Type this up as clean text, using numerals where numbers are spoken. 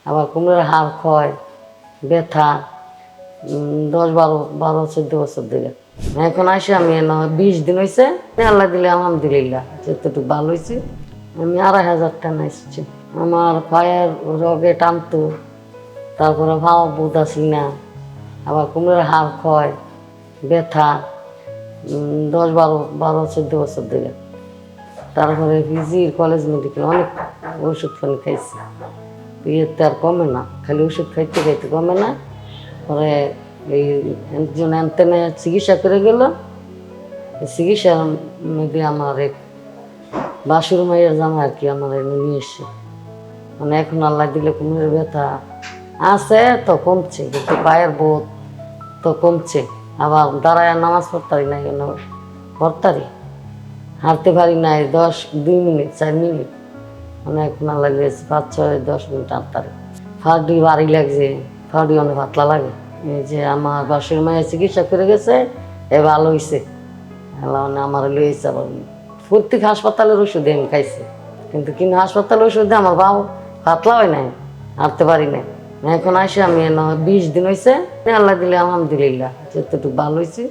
আবার কোমরের হাড় ক্ষয়, ব্যথা, 10-12-14 বছর ধরে। এখন আসি আমি 20 দিন হয়েছে, আল্লাহ দিলে আলহামদুলিল্লাহ যতটুকু ভালো হয়েছে। আমি 2,500 টাকা এসেছি। আমার পায়ের রগে টানতো, তারপরে ভাও বোধ আসি না, আবার কোমরের হাড় ক্ষয়, ব্যথা, 10-12-14 বছর ধরে। তারপরে পিজির কলেজ মেডিকেল অনেক ওষুধ পানি খাইছি, বিয়েতে আর কমে না, খালি ওষুধ খাইতে খাইতে কমে না। পরে এই একজন এনতেনে চিকিৎসা করে গেল, চিকিৎসার মধ্যে আমার এক বাসুর মাইয়ের জামা আর কি আমার এনে নিয়ে এসছে। মানে এখন আল্লাহ দিলে কোমরের ব্যথা আছে তো কমছে, কিন্তু পায়ের বোধ তো কমছে। আবার দাঁড়ায় নামাজ পড়তারি না, কেন পড়তারি, হাঁটতে পারি নাই 2 মিনিট 4 মিনিট, মানে এখন আল্লাহ দিয়েছে 5-6-10 মিনিট হাঁটতারি। ফাড়ি বাড়ি লাগছে, ফাড়ি অনেক পাতলা লাগে। এই যে আমার বাসুর মায়ের চিকিৎসা করে গেছে, এ ভালো হয়েছে, মানে আমার লইছে। আবার প্রত্যেক হাসপাতালের ওষুধে আমি খাইছি, কিন্তু হাসপাতালের ওষুধে আমার বাবু পাতলা হয় নাই, হাঁটতে পারি নাই। এখন আসি আমি 20 দিন হয়েছে, আল্লাহ দিলে আলহামদুলিল্লাহ যতটুকু ভালো হয়েছে।